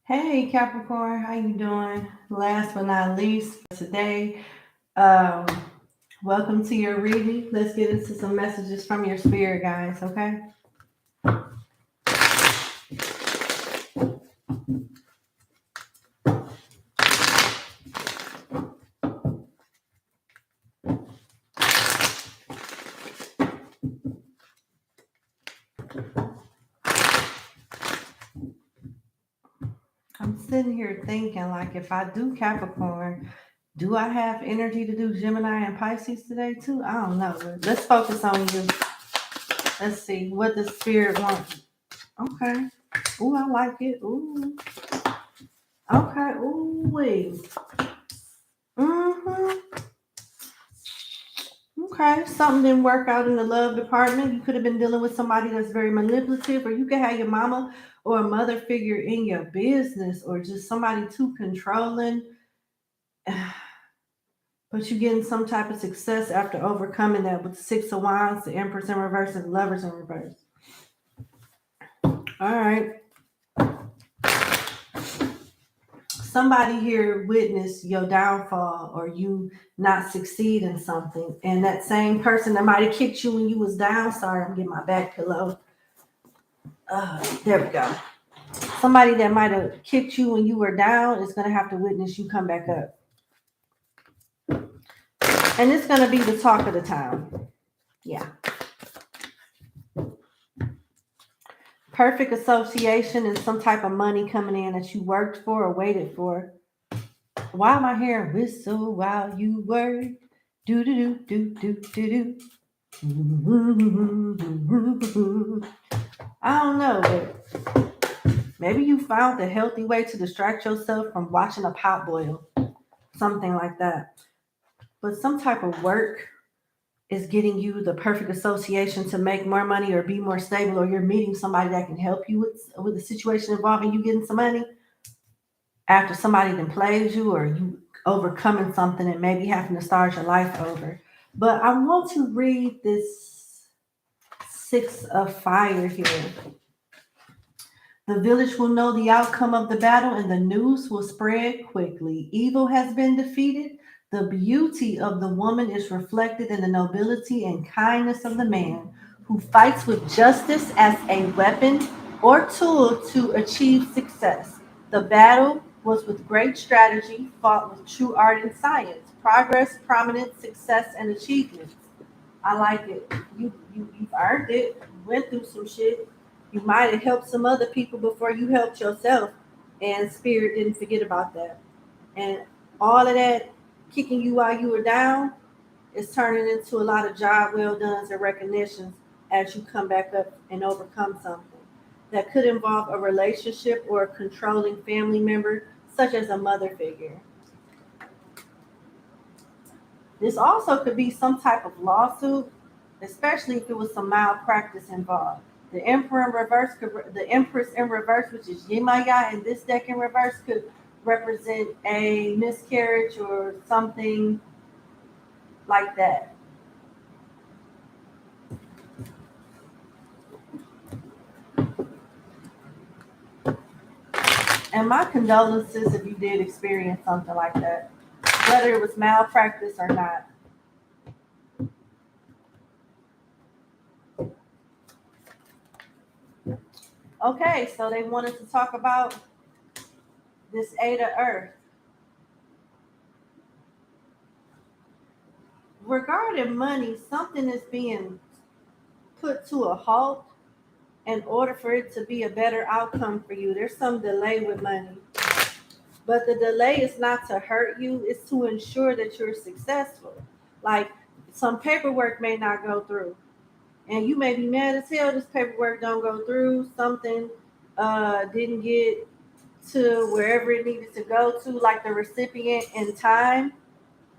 Hey Capricorn, how you doing? Last but not least, today, um, welcome to your reading. Let's get into some messages from your spirit guides, okay? I'm sitting here thinking, like, if I do Capricorn, do I have energy to do Gemini and Pisces today too? I don't know. But let's focus on you. Let's see what the spirit wants. Okay. Ooh, I like it. Ooh. Okay. Ooh, wait. Mm-hmm. Okay, something didn't work out in the love department. You could have been dealing with somebody that's very manipulative, or you could have your mama or a mother figure in your business, or just somebody too controlling. But you're getting some type of success after overcoming that with the Six of Wands, the Empress in reverse, and the Lovers in reverse. All right. Somebody here witnessed your downfall or you not succeed in something. And that same person that might have kicked you when you was down, sorry, I'm getting my back pillow. There we go. Somebody that might have kicked you when you were down is going to have to witness you come back up. And it's going to be the talk of the town. Yeah. Perfect association is some type of money coming in that you worked for or waited for. Why am I hearing whistle while you work? Do do do do do do. I don't know, but maybe you found a healthy way to distract yourself from watching a pot boil, something like that. But some type of work is getting you the perfect association to make more money or be more stable, or you're meeting somebody that can help you with a situation involving you getting some money after somebody then plays you, or you overcoming something and maybe having to start your life over. But I want to read this Six of Fire here. The village will know the outcome of the battle and the news will spread quickly. Evil has been defeated. The beauty of the woman is reflected in the nobility and kindness of the man who fights with justice as a weapon or tool to achieve success. The battle was with great strategy, fought with true art and science, progress, prominence, success, and achievements. I like it. You've earned it. You went through some shit. You might have helped some other people before you helped yourself, and spirit didn't forget about that. And all of that kicking you while you were down is turning into a lot of job well done and recognitions as you come back up and overcome something that could involve a relationship or a controlling family member, such as a mother figure. This also could be some type of lawsuit, especially if it was some malpractice involved. The Emperor in reverse could, the Empress in reverse, which is Yemaya, and this deck in reverse could represent a miscarriage or something like that. And my condolences if you did experience something like that, whether it was malpractice or not. Okay, so they wanted to talk about this Eight of Earth. Regarding money, something is being put to a halt in order for it to be a better outcome for you. There's some delay with money, but the delay is not to hurt you, it's to ensure that you're successful. Like some paperwork may not go through, and you may be mad as hell this paperwork don't go through, something didn't get to wherever it needed to go to, like the recipient in time.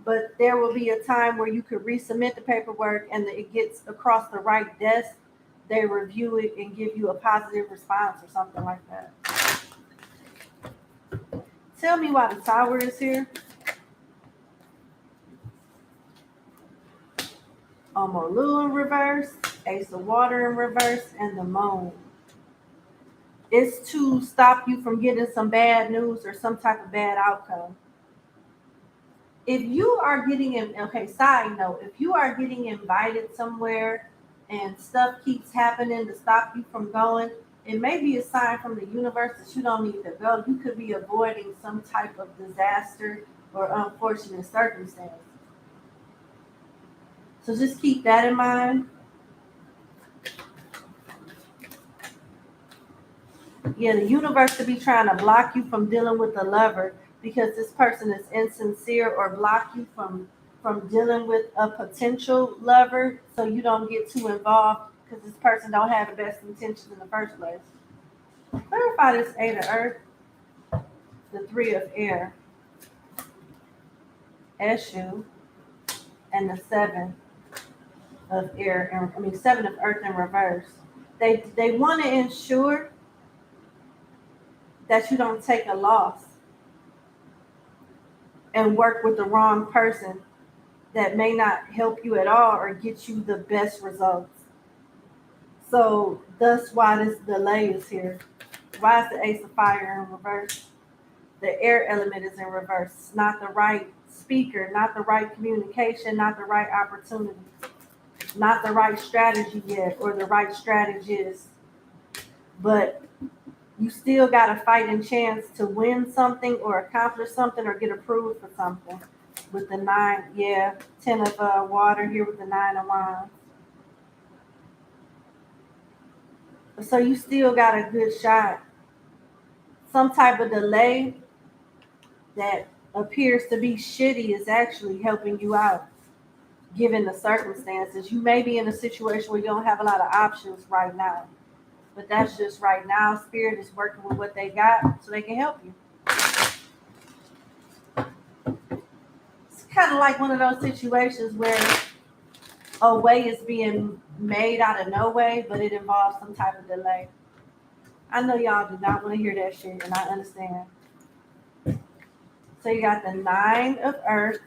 But there will be a time where you could resubmit the paperwork and it gets across the right desk. They review it and give you a positive response or something like that. Tell me why the tower is here. Omolu in reverse, Ace of Water in reverse, and the Moon. It's to stop you from getting some bad news or some type of bad outcome. If you are getting side note, if you are getting invited somewhere and stuff keeps happening to stop you from going, it may be a sign from the universe that you don't need to go. You could be avoiding some type of disaster or unfortunate circumstance. So just keep that in mind. Yeah, the universe could be trying to block you from dealing with a lover because this person is insincere, or block you from dealing with a potential lover so you don't get too involved because this person don't have the best intentions in the first place. Clarify this eight of earth, the three of air, Eshu, and the seven of air, and seven of earth in reverse. They want to ensure that you don't take a loss and work with the wrong person that may not help you at all or get you the best results. So that's why this delay is here. Why is the ace of fire in reverse? The air element is in reverse. It's not the right speaker, not the right communication, not the right opportunity, not the right strategy yet, or the right strategist. But you still got a fighting chance to win something or accomplish something or get approved for something. With the nine, yeah, 10 of water here with the 9 of wands. So you still got a good shot. Some type of delay that appears to be shitty is actually helping you out, given the circumstances. You may be in a situation where you don't have a lot of options right now, but that's just right now. Spirit is working with what they got so they can help you. It's kind of like one of those situations where a way is being made out of no way, but it involves some type of delay. I know y'all do not want to hear that shit, and I understand. So you got the 9 of earth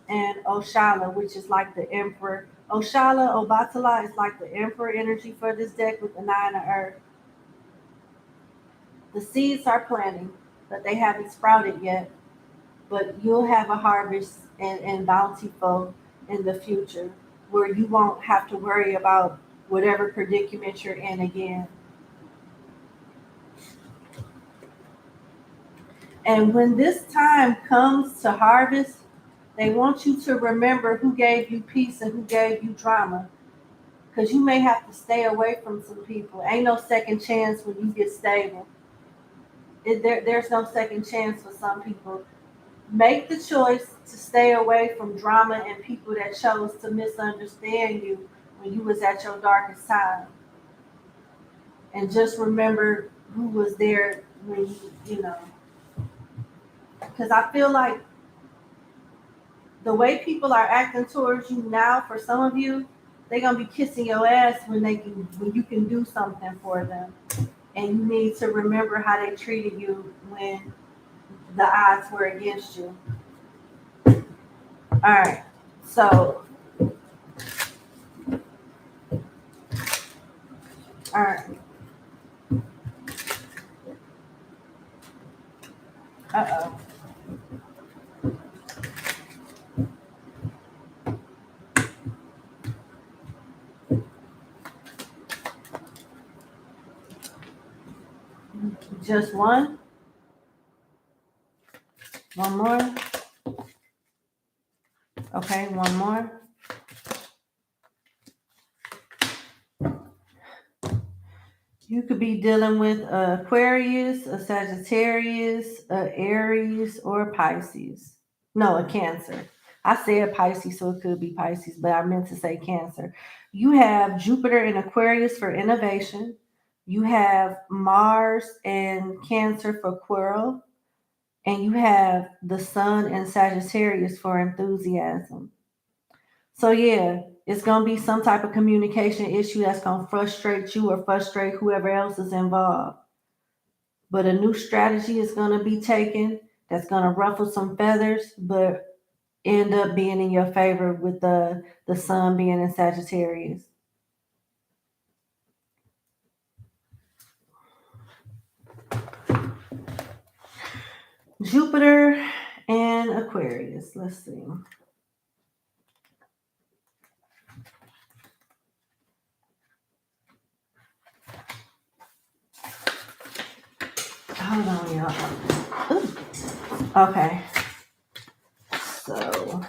and Oshala, which is like the emperor. Oshala, Obatala is like the emperor energy for this deck with the 9 of earth. The seeds are planting, but they haven't sprouted yet. But you'll have a harvest and bountiful in the future where you won't have to worry about whatever predicament you're in again. And when this time comes to harvest, they want you to remember who gave you peace and who gave you drama. Because you may have to stay away from some people. Ain't no second chance when you get stable. There's no second chance for some people. Make the choice to stay away from drama and people that chose to misunderstand you when you was at your darkest time. And just remember who was there when you know. Because I feel like the way people are acting towards you now, for some of you, they're gonna be kissing your ass when you can do something for them. And you need to remember how they treated you when the odds were against you. All right. So, all right. Uh-oh. Just one? One more? Okay, one more. You could be dealing with Aquarius, a Sagittarius, a Aries, or a Pisces. No, a Cancer. I said Pisces, so it could be Pisces, but I meant to say Cancer. You have Jupiter in Aquarius for innovation. You have Mars and Cancer for quarrel. And you have the Sun and Sagittarius for enthusiasm. So yeah, it's gonna be some type of communication issue that's gonna frustrate you or frustrate whoever else is involved. But a new strategy is gonna be taken that's gonna ruffle some feathers, but end up being in your favor with the sun being in Sagittarius. Jupiter and Aquarius. Let's see. Hold on, y'all. Ooh. Okay. So,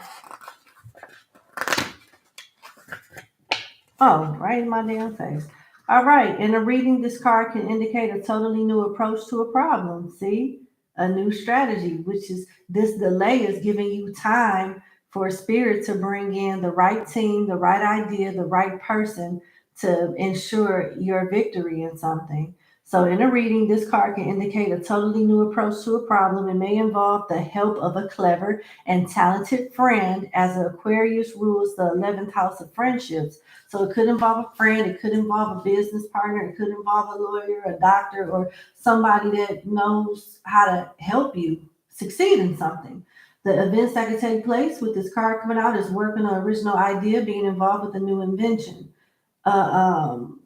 right in my damn face. All right. In a reading, this card can indicate a totally new approach to a problem. See? A new strategy, which is this delay is giving you time for spirit to bring in the right team, the right idea, the right person to ensure your victory in something. So, in a reading, this card can indicate a totally new approach to a problem. It may involve the help of a clever and talented friend, as Aquarius rules the 11th house of friendships. So it could involve a friend, it could involve a business partner, it could involve a lawyer, a doctor, or somebody that knows how to help you succeed in something. The events that could take place with this card coming out is working on an original idea, being involved with a new invention,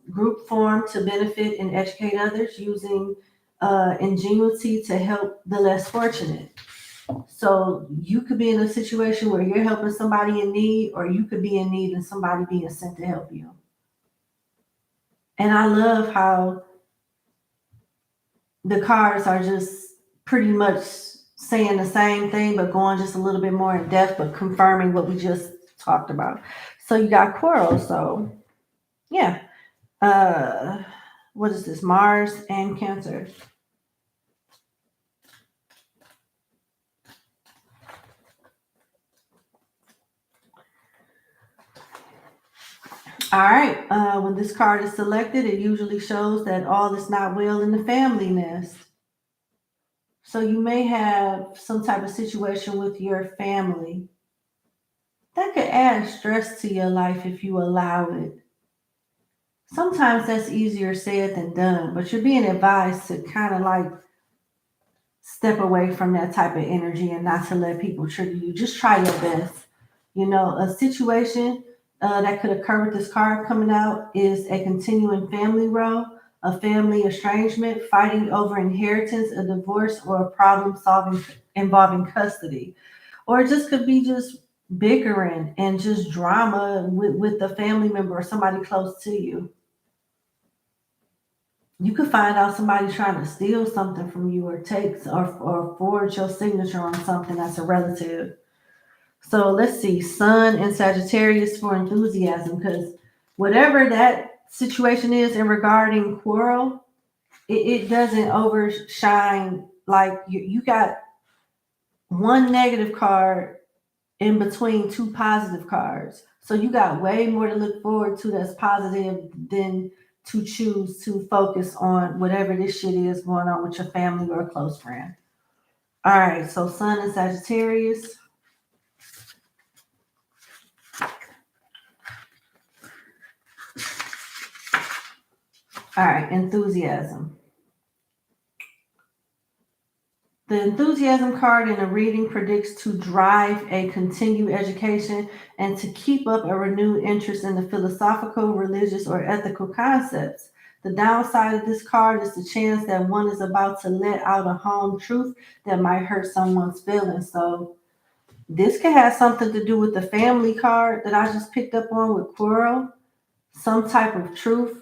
group formed to benefit and educate others, using ingenuity to help the less fortunate. So you could be in a situation where you're helping somebody in need, or you could be in need and somebody being sent to help you. And I love how the cards are just pretty much saying the same thing, but going just a little bit more in depth, but confirming what we just talked about. So you got quarrel. So yeah. What is this? Mars and Cancer. All right. When this card is selected, it usually shows that all is not well in the family nest. So you may have some type of situation with your family that could add stress to your life if you allow it. Sometimes that's easier said than done, but you're being advised to kind of like step away from that type of energy and not to let people trigger you. Just try your best. A situation that could occur with this card coming out is a continuing family row, a family estrangement, fighting over inheritance, a divorce, or a problem solving involving custody. Or it just could be just bickering and just drama with the family member or somebody close to you. You could find out somebody trying to steal something from you, or or forge your signature on something that's a relative. So let's see, Sun and Sagittarius for enthusiasm, because whatever that situation is in regarding quarrel, it doesn't overshine. Like you got one negative card in between two positive cards. So you got way more to look forward to that's positive than to choose to focus on whatever this shit is going on with your family or a close friend. All right, so Sun and Sagittarius. All right, enthusiasm. The enthusiasm card in a reading predicts to drive a continued education and to keep up a renewed interest in the philosophical, religious, or ethical concepts. The downside of this card is the chance that one is about to let out a home truth that might hurt someone's feelings. So this could have something to do with the family card that I just picked up on with Quarrel. Some type of truth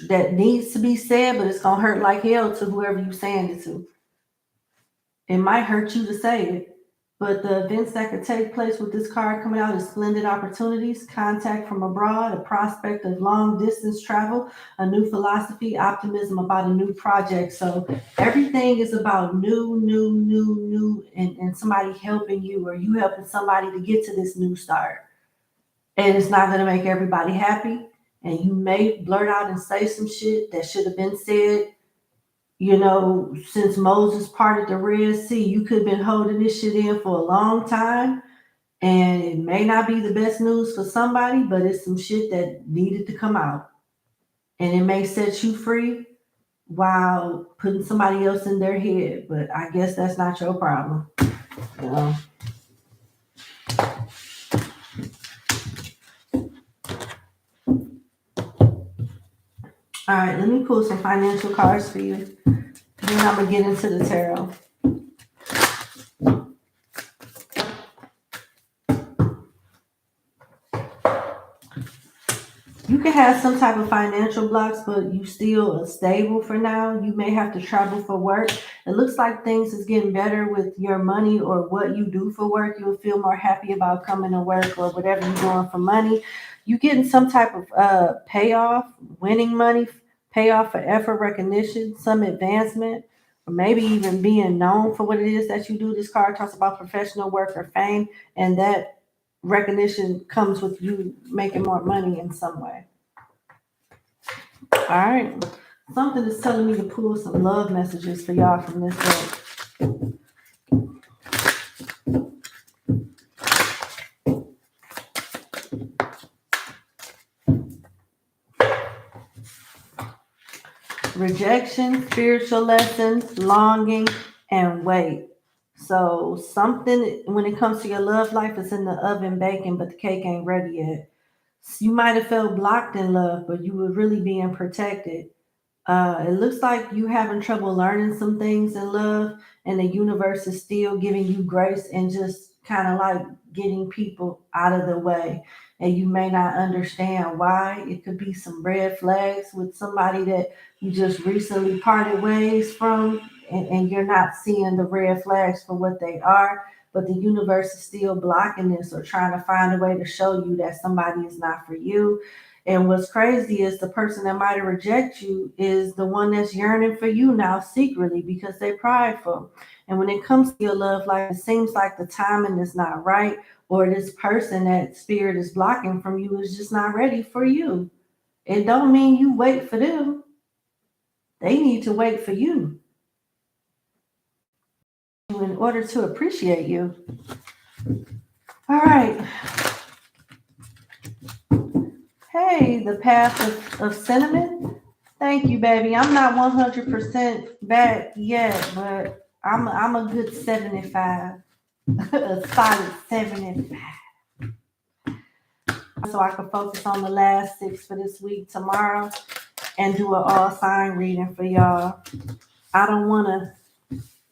that needs to be said, but it's gonna hurt like hell to whoever you're saying it to. It might hurt you to say it, but the events that could take place with this card coming out is splendid opportunities, contact from abroad, a prospect of long distance travel, a new philosophy, optimism about a new project. So everything is about new, and somebody helping you, or you helping somebody to get to this new start. And it's not going to make everybody happy. And you may blurt out and say some shit that should have been said. Since Moses parted the Red Sea, you could have been holding this shit in for a long time. And it may not be the best news for somebody, but it's some shit that needed to come out. And it may set you free while putting somebody else in their head. But I guess that's not your problem. All right, let me pull some financial cards for you. Then I'm going to get into the tarot. You can have some type of financial blocks, but you still are stable for now. You may have to travel for work. It looks like things is getting better with your money or what you do for work. You'll feel more happy about coming to work or whatever you're doing for money. You getting some type of payoff, winning money, payoff for effort, recognition, some advancement, or maybe even being known for what it is that you do. This card talks about professional work or fame, and that recognition comes with you making more money in some way. All right. Something is telling me to pull some love messages for y'all from this deck. Rejection, spiritual lessons, longing, and wait. So something when it comes to your love life is in the oven baking, but the cake ain't ready yet. You might have felt blocked in love, but you were really being protected. It looks like you having trouble learning some things in love, and the universe is still giving you grace and just kind of like getting people out of the way. And you may not understand why. It could be some red flags with somebody that you just recently parted ways from, and you're not seeing the red flags for what they are. But the universe is still blocking this or trying to find a way to show you that somebody is not for you. And what's crazy is the person that might have rejected you is the one that's yearning for you now secretly because they're prideful. And when it comes to your love life, it seems like the timing is not right, or this person that spirit is blocking from you is just not ready for you. It don't mean you wait for them. They need to wait for you in order to appreciate you. All right. Hey, the path of cinnamon. Thank you, baby. I'm not 100% back yet, but I'm a good 75, a solid 75. So I can focus on the last 6 for this week tomorrow and do an all sign reading for y'all. I don't want to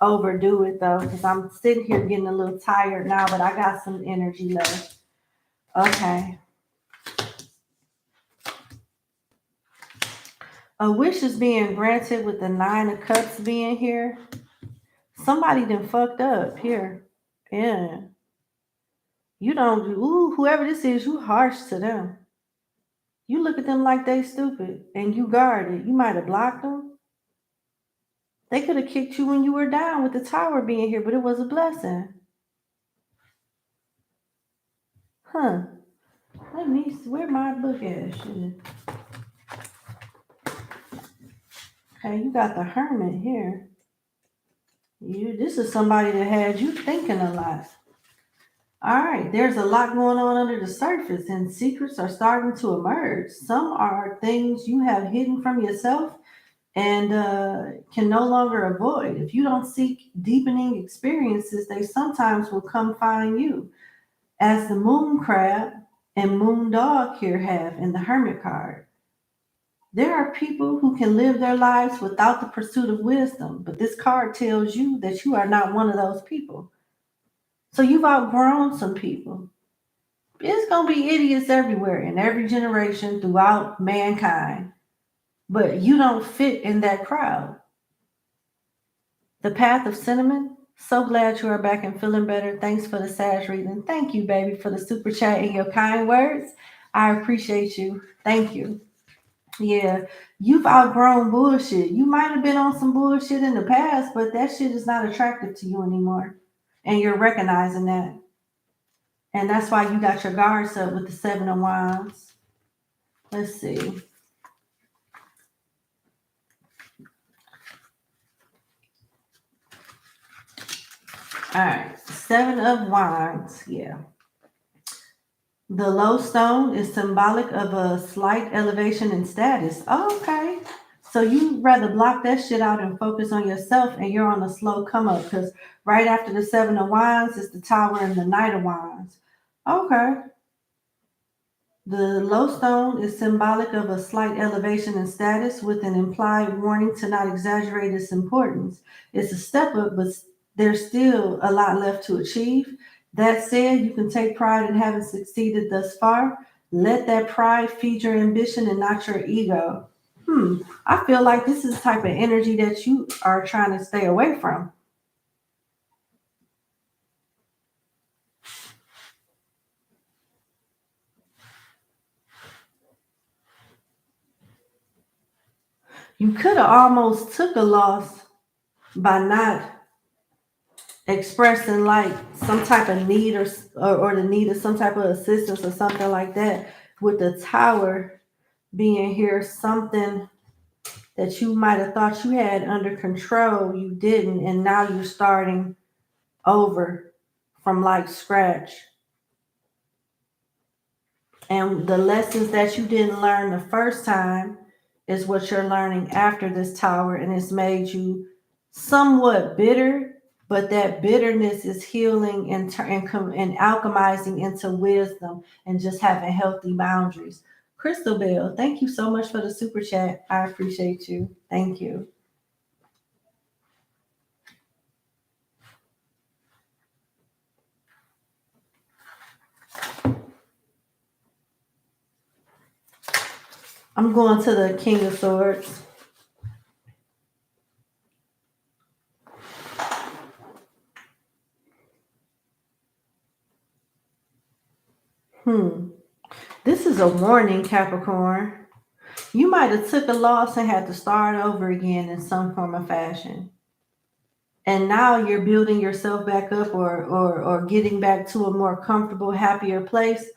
overdo it though, because I'm sitting here getting a little tired now, but I got some energy left. Okay. A wish is being granted with the 9 of Cups being here. Somebody done fucked up here. Yeah. You don't, whoever this is, you harsh to them. You look at them like they stupid and you guard it. You might have blocked them. They could have kicked you when you were down with the tower being here, but it was a blessing. Huh. Let me, where my book at? Shit. Okay, you got the Hermit here. This is somebody that had you thinking a lot. All right, there's a lot going on under the surface, and secrets are starting to emerge. Some are things you have hidden from yourself and can no longer avoid. If you don't seek deepening experiences, they sometimes will come find you. As the moon crab and moon dog here have in the Hermit card. There are people who can live their lives without the pursuit of wisdom, but this card tells you that you are not one of those people. So you've outgrown some people. It's going to be idiots everywhere in every generation throughout mankind, but you don't fit in that crowd. The path of cinnamon. So glad you are back and feeling better. Thanks for the Sag reading. Thank you, baby, for the super chat and your kind words. I appreciate you. Thank you. Yeah, you've outgrown bullshit. You might have been on some bullshit in the past, but that shit is not attractive to you anymore. And you're recognizing that. And that's why you got your guards up with the 7 of Wands. Let's see. All right, 7 of Wands. Yeah. The lodestone is symbolic of a slight elevation in status. Oh, okay. So you rather block that shit out and focus on yourself, and you're on a slow come up because right after the 7 of Wands is the Tower and the Knight of Wands. Okay. The lodestone is symbolic of a slight elevation in status with an implied warning to not exaggerate its importance. It's a step up, but there's still a lot left to achieve. That said, you can take pride in having succeeded thus far. Let that pride feed your ambition and not your ego. I feel like this is the type of energy that you are trying to stay away from. You could have almost took a loss by not expressing like some type of need or the need of some type of assistance or something like that. With the tower being here, something that you might have thought you had under control, you didn't, and now you're starting over from like scratch. And the lessons that you didn't learn the first time is what you're learning after this tower, and it's made you somewhat bitter, but that bitterness is healing and alchemizing into wisdom and just having healthy boundaries. Crystal Bell, thank you so much for the super chat. I appreciate you. Thank you. I'm going to the King of Swords. This is a warning, Capricorn. You might have took a loss and had to start over again in some form of fashion. And now you're building yourself back up or getting back to a more comfortable, happier place,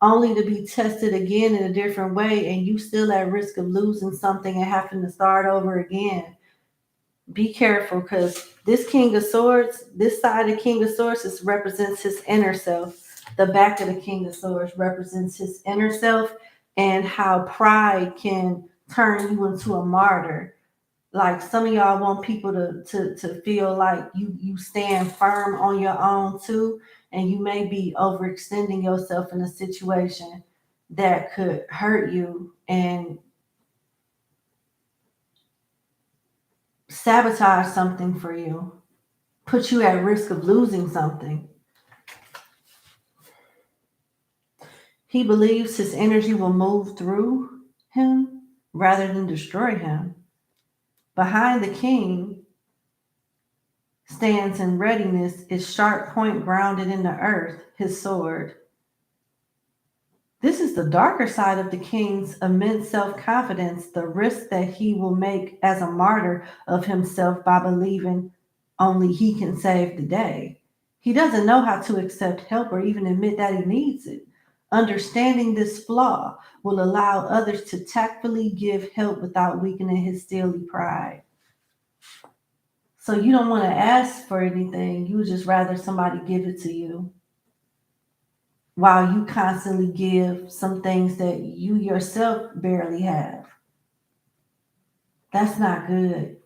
only to be tested again in a different way, and you still at risk of losing something and having to start over again. Be careful, because this King of Swords, this side of King of Swords represents his inner self. The back of the King of Swords represents his inner self and how pride can turn you into a martyr. Like some of y'all want people to feel like you stand firm on your own too, and you may be overextending yourself in a situation that could hurt you and sabotage something for you, put you at risk of losing something. He believes his energy will move through him rather than destroy him. Behind the king stands in readiness, its sharp point grounded in the earth, his sword. This is the darker side of the king's immense self-confidence, the risk that he will make as a martyr of himself by believing only he can save the day. He doesn't know how to accept help or even admit that he needs it. Understanding this flaw will allow others to tactfully give help without weakening his steely pride. So you don't want to ask for anything. You would just rather somebody give it to you, while you constantly give some things that you yourself barely have. That's not good.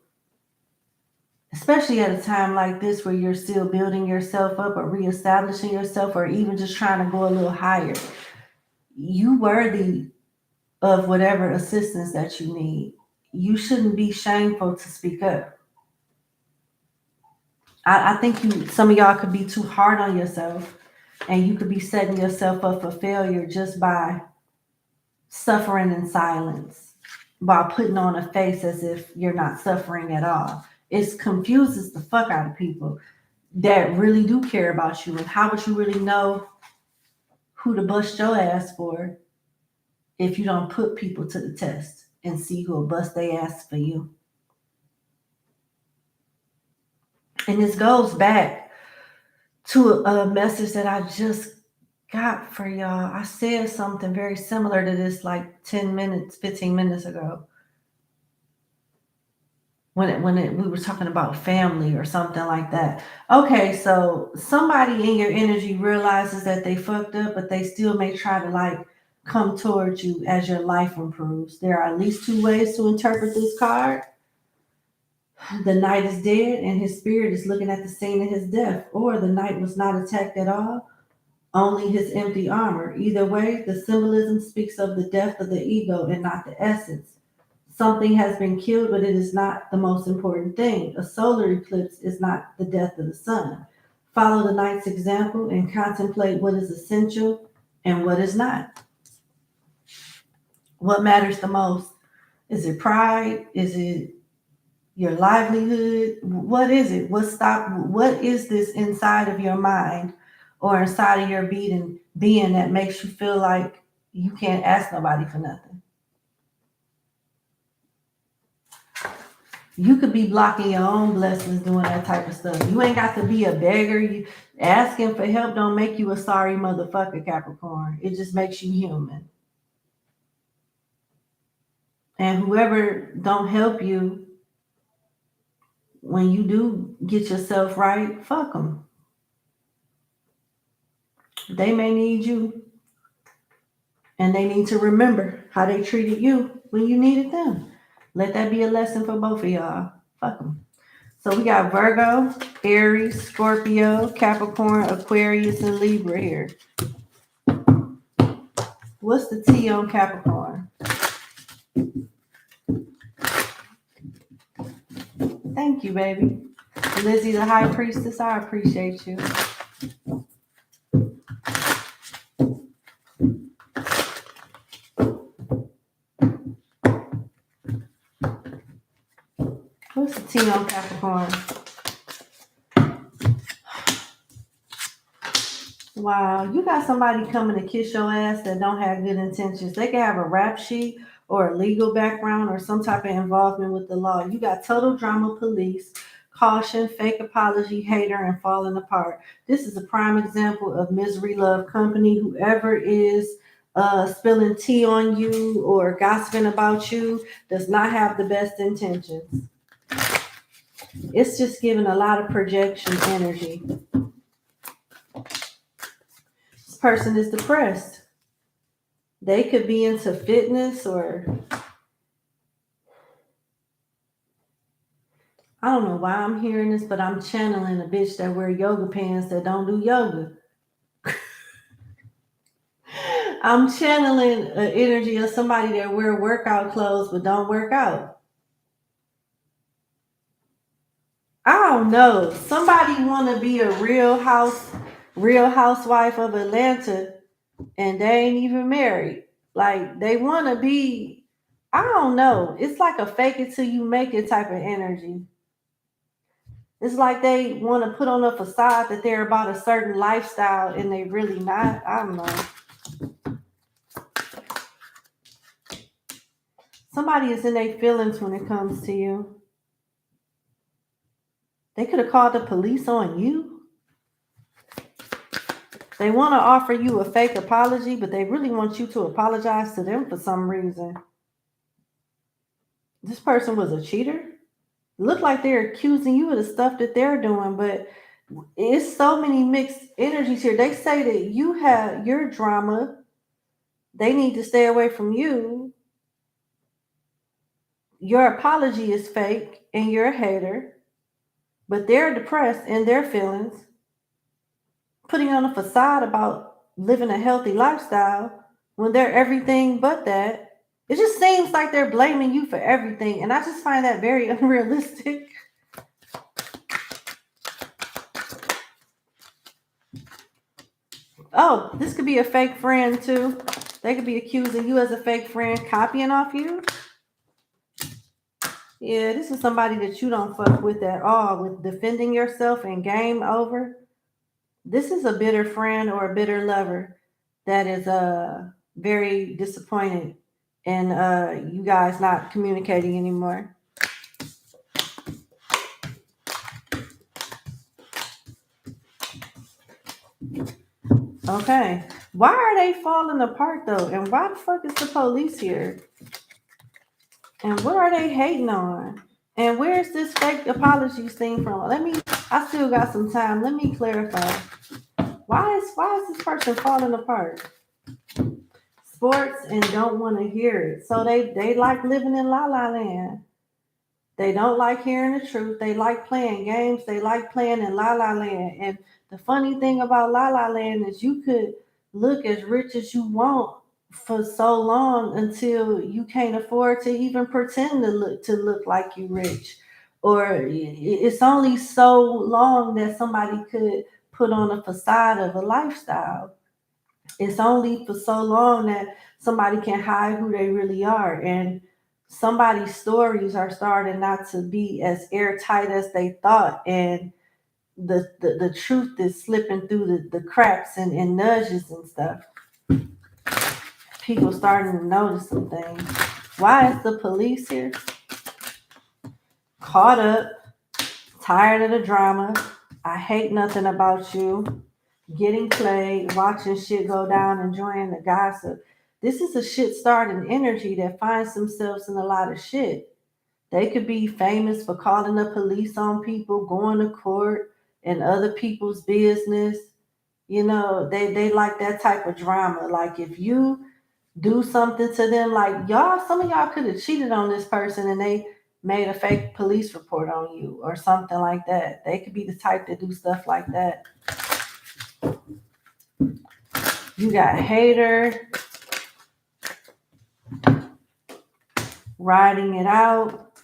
Especially at a time like this where you're still building yourself up or reestablishing yourself or even just trying to go a little higher. You worthy of whatever assistance that you need. You shouldn't be shameful to speak up. I think some of y'all could be too hard on yourself, and you could be setting yourself up for failure just by suffering in silence, while putting on a face as if you're not suffering at all. It confuses the fuck out of people that really do care about you. And how would you really know who to bust your ass for if you don't put people to the test and see who will bust their ass for you? And this goes back to a message that I just got for y'all. I said something very similar to this like 10 minutes, 15 minutes ago. When we were talking about family or something like that. Okay, so somebody in your energy realizes that they fucked up, but they still may try to like come towards you as your life improves. There are at least two ways to interpret this card. The knight is dead and his spirit is looking at the scene of his death, or the knight was not attacked at all, only his empty armor. Either way, the symbolism speaks of the death of the ego and not the essence. Something has been killed, but it is not the most important thing. A solar eclipse is not the death of the sun. Follow the knight's example and contemplate what is essential and what is not. What matters the most? Is it pride? Is it your livelihood? What is it? What is this inside of your mind or inside of your being that makes you feel like you can't ask nobody for nothing? You could be blocking your own blessings doing that type of stuff. You ain't got to be a beggar. You asking for help don't make you a sorry motherfucker, Capricorn. It just makes you human. And whoever don't help you when you do get yourself right, fuck them. They may need you. And they need to remember how they treated you when you needed them. Let that be a lesson for both of y'all. Fuck them. So we got Virgo, Aries, Scorpio, Capricorn, Aquarius, and Libra here. What's the T on Capricorn? Thank you, baby. Lizzie, the High Priestess, I appreciate you. What's the T on Capricorn? Wow, you got somebody coming to kiss your ass that don't have good intentions. They can have a rap sheet or a legal background or some type of involvement with the law. You got total drama police, caution, fake apology, hater, and falling apart. This is a prime example of misery love company. Whoever is spilling tea on you or gossiping about you does not have the best intentions. It's just giving a lot of projection energy. This person is depressed. They could be into fitness or I don't know why I'm hearing this, but I'm channeling a bitch that wear yoga pants that don't do yoga. I'm channeling an energy of somebody that wear workout clothes but don't work out. I don't know. Somebody want to be a real housewife of Atlanta and they ain't even married. Like they want to be, I don't know. It's like a fake it till you make it type of energy. It's like they want to put on a facade that they're about a certain lifestyle and they really not. I don't know. Somebody is in their feelings when it comes to you. They could have called the police on you. They want to offer you a fake apology, but they really want you to apologize to them for some reason. This person was a cheater. Look like they're accusing you of the stuff that they're doing, but it's so many mixed energies here. They say that you have your drama. They need to stay away from you. Your apology is fake and you're a hater, but they're depressed in their feelings, putting on a facade about living a healthy lifestyle when they're everything but that. It just seems like they're blaming you for everything, and I just find that very unrealistic. Oh, this could be a fake friend too. They could be accusing you as a fake friend, copying off you. Yeah, this is somebody that you don't fuck with at all, with defending yourself and game over. This is a bitter friend or a bitter lover that is very disappointed in you guys not communicating anymore. Okay. Why are they falling apart though? And why the fuck is the police here? And what are they hating on? And where's this fake apologies thing from? I still got some time. Let me clarify. Why is this person falling apart? Sports and don't want to hear it. So they like living in La La Land. They don't like hearing the truth. They like playing games. They like playing in La La Land. And The funny thing about La La Land is you could look as rich as you want for so long until you can't afford to even pretend to look like you rich. Or it's only so long that somebody could put on a facade of a lifestyle. It's only for so long that somebody can hide who they really are. And somebody's stories are starting not to be as airtight as they thought. And the truth is slipping through the cracks and nudges and stuff. People starting to notice some things. Why is the police here? Caught up, tired of the drama. I hate nothing about you. Getting played, watching shit go down, enjoying the gossip. This is a shit starting energy that finds themselves in a lot of shit. They could be famous for calling the police on people, going to court, and other people's business. You know, they like that type of drama. Like if you do something to them, like y'all, some of y'all could have cheated on this person and they made a fake police report on you or something like that. They could be the type to do stuff like that. You got hater, riding it out,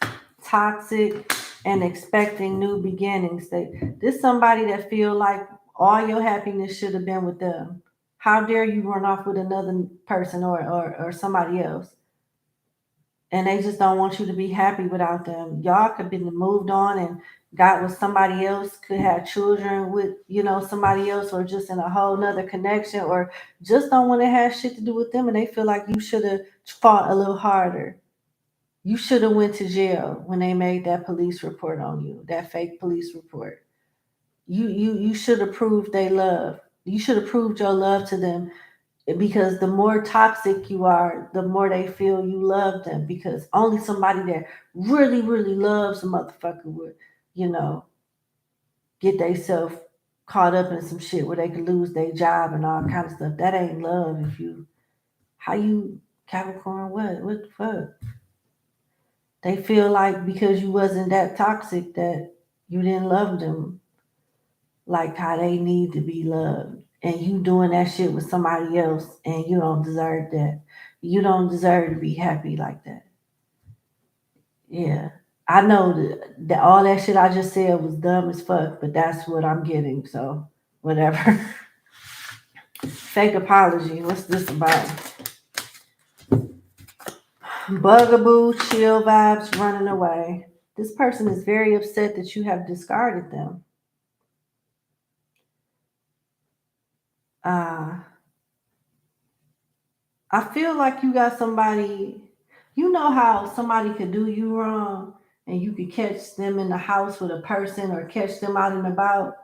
toxic, and expecting new beginnings. This somebody that feel like all your happiness should have been with them. How dare you run off with another person or somebody else? And they just don't want you to be happy without them. Y'all could be moved on and got with somebody else, could have children with, somebody else, or just in a whole nother connection, or just don't want to have shit to do with them. And they feel like you should have fought a little harder. You should have went to jail when they made that police report on you, that fake police report. You should have proved they love. You should have proved your love to them, because the more toxic you are, the more they feel you love them, because only somebody that really, really loves a motherfucker would, get themselves caught up in some shit where they could lose their job and all kind of stuff. That ain't love. How you, Capricorn, what the fuck? They feel like because you wasn't that toxic that you didn't love them like how they need to be loved. And you doing that shit with somebody else and you don't deserve that. You don't deserve to be happy like that. Yeah. I know that all that shit I just said was dumb as fuck, but that's what I'm getting. So whatever. Fake apology. What's this about? Bugaboo, chill vibes, running away. This person is very upset that you have discarded them. I feel like you got somebody, you know how somebody could do you wrong and you could catch them in the house with a person or catch them out and about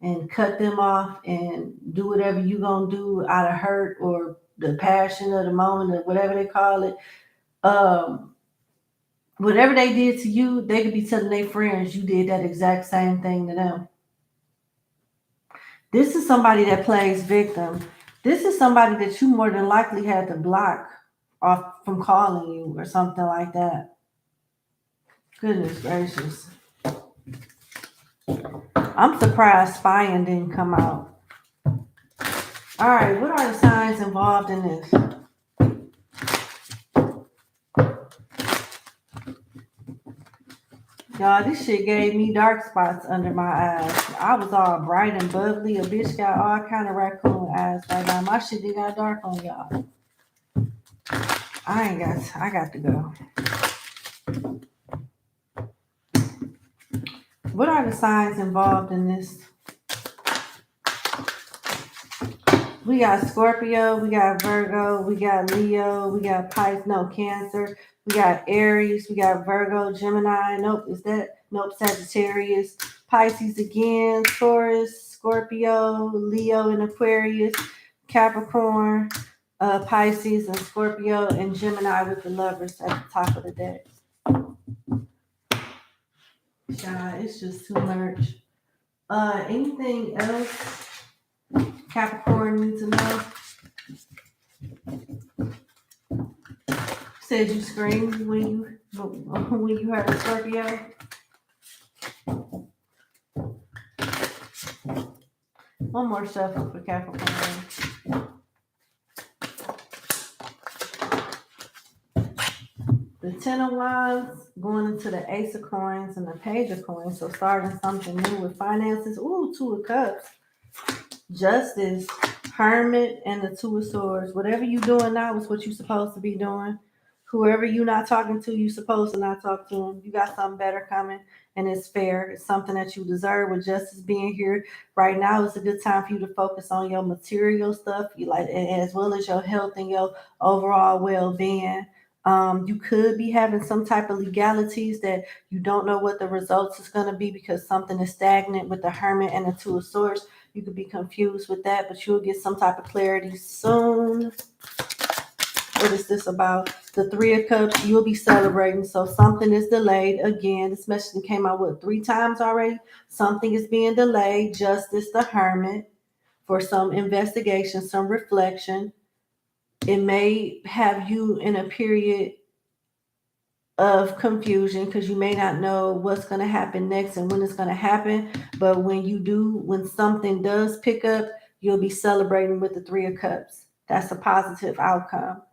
and cut them off and do whatever you gonna do out of hurt or the passion of the moment or whatever they call it. Whatever they did to you, they could be telling their friends you did that exact same thing to them. This is somebody that plays victim. This is somebody that you more than likely had to block off from calling you or something like that. Goodness gracious. I'm surprised spying didn't come out. All right, what are the signs involved in this? Y'all, this shit gave me dark spots under my eyes. I was all bright and bubbly. A bitch got all kind of raccoon eyes right now. My shit did got dark on y'all. I got to go. What are the signs involved in this? We got Scorpio, we got Virgo, we got Leo, we got Cancer, we got Aries, we got Virgo, Gemini, Sagittarius, Pisces again, Taurus, Scorpio, Leo and Aquarius, Capricorn, Pisces and Scorpio, and Gemini with the Lovers at the top of the deck. God, it's just too much. Anything else Capricorn needs to know? Said you screamed when you heard a Scorpio. One more shuffle for Capricorn. The Ten of Wands going into the Ace of Coins and the Page of Coins. So starting something new with finances. Ooh, Two of Cups. Justice, Hermit, and the Two of Swords. Whatever you doing now is what you're supposed to be doing. Whoever you not talking to, you supposed to not talk to them. You got something better coming, and it's fair. It's something that you deserve. With justice being here right now, it's a good time for you to focus on your material stuff, you like, as well as your health and your overall well-being. You could be having some type of legalities that you don't know what the results is going to be because something is stagnant with the Hermit and the Two of Swords. You could be confused with that, but you'll get some type of clarity soon. What is this about? The Three of Cups, you'll be celebrating. So something is delayed. Again, this message came out, what, 3 times already? Something is being delayed. Justice, the Hermit, for some investigation, some reflection. It may have you in a period of confusion because you may not know what's going to happen next and when it's going to happen. But when something does pick up, you'll be celebrating with the Three of Cups. That's a positive outcome.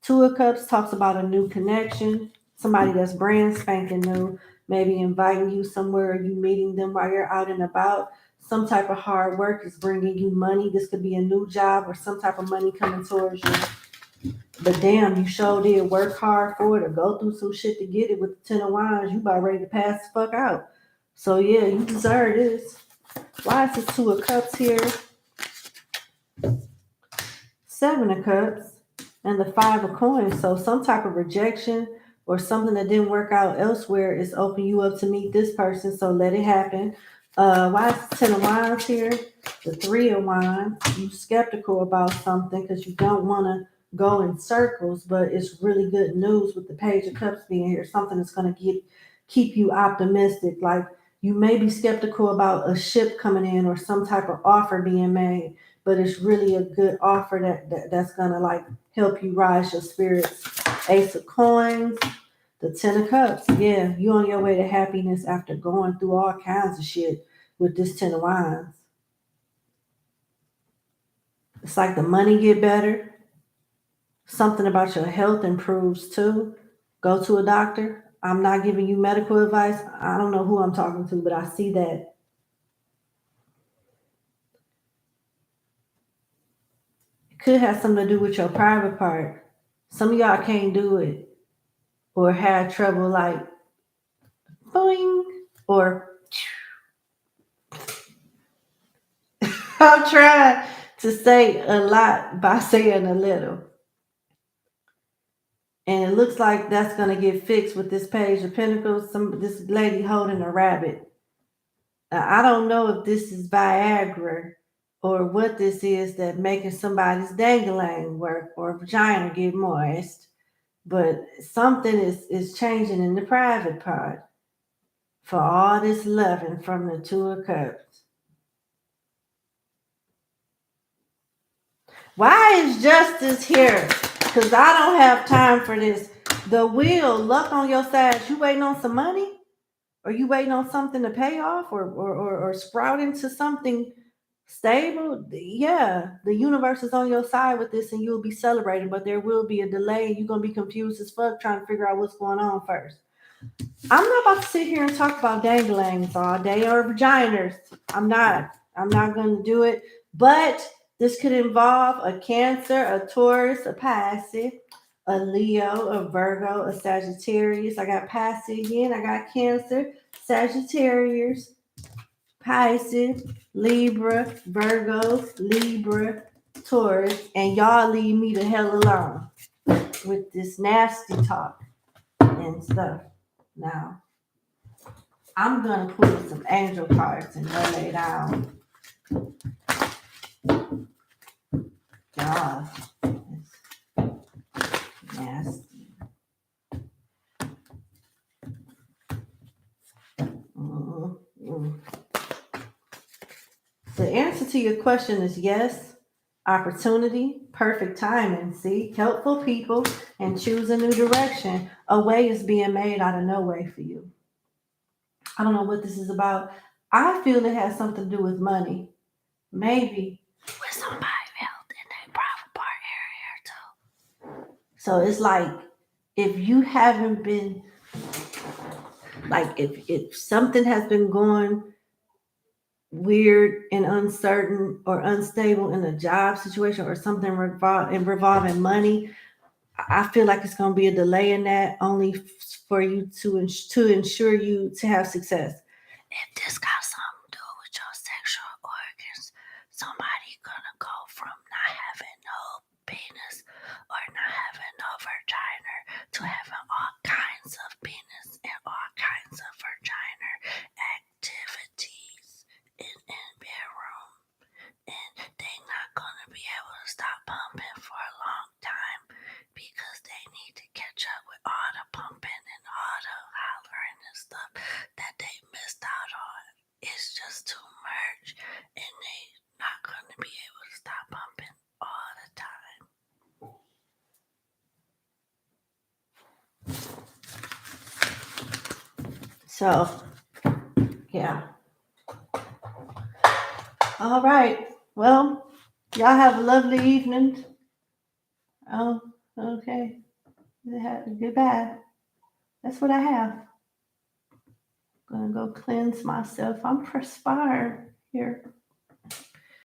Two of Cups talks about a new connection, somebody that's brand spanking new, maybe inviting you somewhere, you meeting them while you're out and about. Some type of hard work is bringing you money. This could be a new job or some type of money coming towards you. But damn, you sure did work hard for it or go through some shit to get it with the Ten of Wands. You about ready to pass the fuck out. So yeah, you deserve this. Why is this Two of Cups here? Seven of Cups and the Five of Coins. So some type of rejection or something that didn't work out elsewhere is opening you up to meet this person. So let it happen. Why is the Ten of Wands here? The Three of Wands. You skeptical about something because you don't want to go in circles, but it's really good news with the Page of Cups being here. Something that's going to keep you optimistic. Like you may be skeptical about a ship coming in or some type of offer being made, but it's really a good offer that's going to like help you rise your spirits. Ace of Coins, the Ten of Cups. Yeah, you on your way to happiness after going through all kinds of shit with this Ten of Wands. It's like the money get better. Something about your health improves too. Go to a doctor. I'm not giving you medical advice. I don't know who I'm talking to, but I see that. It could have something to do with your private part. Some of y'all can't do it or had trouble like boing or I'm trying to say a lot by saying a little. And it looks like that's going to get fixed with this Page of Pentacles. This lady holding a rabbit. I don't know if this is Viagra or what this is that making somebody's dangling work or vagina get moist. But something is changing in the private part for all this loving from the Two of Cups. Why is justice here? Because I don't have time for this. The wheel, luck on your side. You waiting on some money? Or you waiting on something to pay off or sprout into something stable? Yeah, the universe is on your side with this and you'll be celebrating, but there will be a delay. You're going to be confused as fuck trying to figure out what's going on first. I'm not about to sit here and talk about danglings all day or vaginas. I'm not going to do it, but this could involve a Cancer, a Taurus, a Pisces, a Leo, a Virgo, a Sagittarius. I got Pisces again. I got Cancer, Sagittarius, Pisces, Libra, Virgo, Libra, Taurus, and y'all leave me the hell alone with this nasty talk and stuff. Now, I'm going to pull some angel cards and lay down. God, it's nasty. The answer to your question is yes. Opportunity, perfect timing. See, helpful people, and choose a new direction. A way is being made out of no way for you. I don't know what this is about. I feel it has something to do with money. maybe with somebody else in a private part area too. So it's like if you haven't been like if something has been going weird and uncertain or unstable in a job situation or something revolving money, I feel like it's going to be a delay in that only for you to ensure you to have success. If this got something to do with your sexual organs, somebody gonna go from not having no penis or not having no vagina to having all kinds of penis and all kinds of vagina activities in bedroom, and they not gonna be able to stop pumping for a long time because they need to catch up with all the pumping and all the hollering and stuff that they missed out on. It's just too much, and they not gonna be able to stop pumping all the time. So, yeah. All right. Well, y'all have a lovely evening. Oh, okay. Goodbye. That's what I have. Gonna go cleanse myself. I'm perspired here.